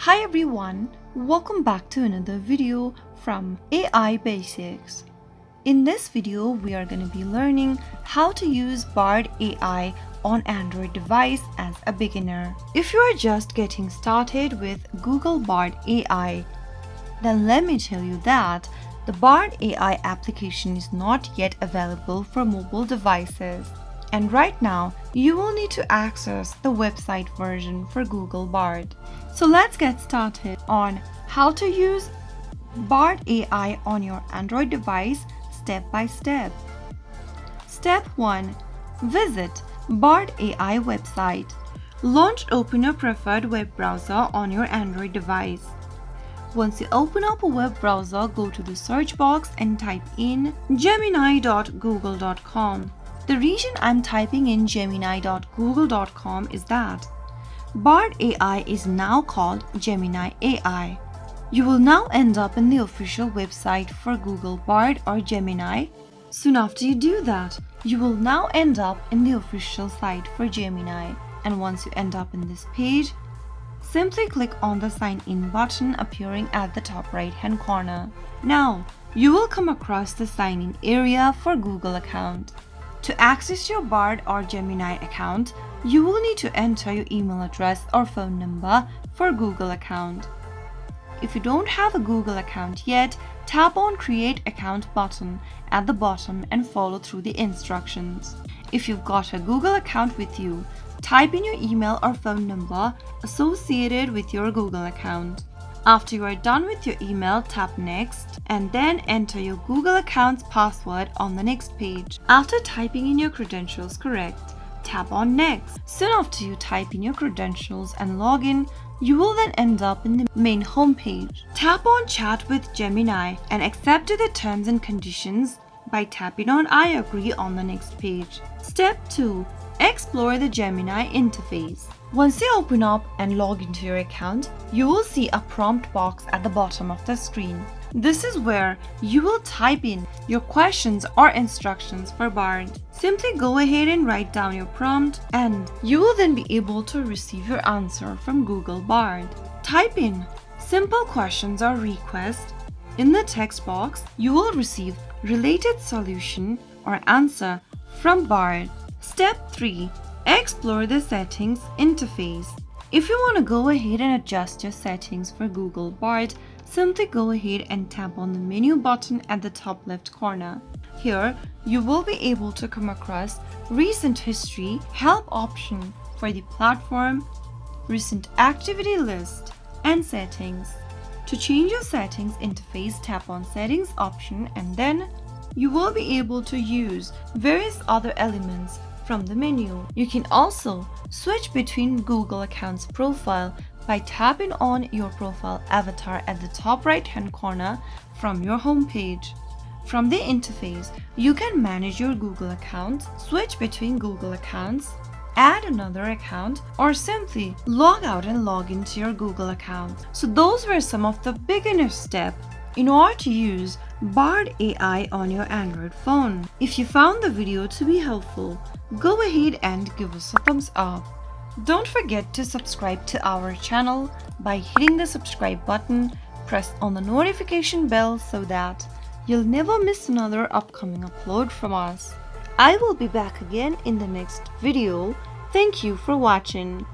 Hi everyone, welcome back to another video from AI Basics. In this video, we are going to be learning how to use Bard AI on Android device as a beginner. If you are just getting started with Google Bard AI, then let me tell you that the Bard AI application is not yet available for mobile devices. And right now, you will need to access the website version for Google Bard. So let's get started on how to use Bard AI on your Android device step by step. Step 1. Visit Bard AI website. Launch open your preferred web browser on your Android device. Once you open up a web browser, go to the search box and type in gemini.google.com. The reason I'm typing in gemini.google.com is that Bard AI is now called Gemini AI. You will now end up in the official website for Google Bard or Gemini. Soon after you do that, you will now end up in the official site for Gemini. And once you end up in this page, simply click on the sign in button appearing at the top right hand corner. Now, you will come across the sign in area for Google account. To access your Bard or Gemini account, you will need to enter your email address or phone number for Google account. If you don't have a Google account yet, tap on Create Account button at the bottom and follow through the instructions. If you've got a Google account with you, type in your email or phone number associated with your Google account. After you are done with your email, tap Next and then enter your Google account's password on the next page. After typing in your credentials correct, tap on Next. Soon after you type in your credentials and log in, you will then end up in the main homepage. Tap on Chat with Gemini and accept the terms and conditions by tapping on I agree on the next page. Step 2. Explore the Gemini interface. Once you open up and log into your account, you will see a prompt box at the bottom of the screen. This is where you will type in your questions or instructions for Bard. Simply go ahead and write down your prompt and you will then be able to receive your answer from Google Bard. Type in simple questions or request. In the text box, you will receive related solution or answer from Bard. Step 3. Explore the settings interface. If you want to go ahead and adjust your settings for Google Bard, simply go ahead and tap on the menu button at the top left corner. Here, you will be able to come across recent history, help option for the platform, recent activity list, and settings. To change your settings interface, tap on settings option and then you will be able to use various other elements from the menu. You can also switch between Google accounts profile by tapping on your profile avatar at the top right hand corner from your home page. From the interface, you can manage your Google account, switch between Google accounts, add another account, or simply log out and log into your Google account. So those were some of the beginner steps in order to use Bard AI on your Android phone. If you found the video to be helpful, go ahead and give us a thumbs up. Don't forget to subscribe to our channel by hitting the subscribe button, press on the notification bell so that you'll never miss another upcoming upload from us. I will be back again in the next video. Thank you for watching.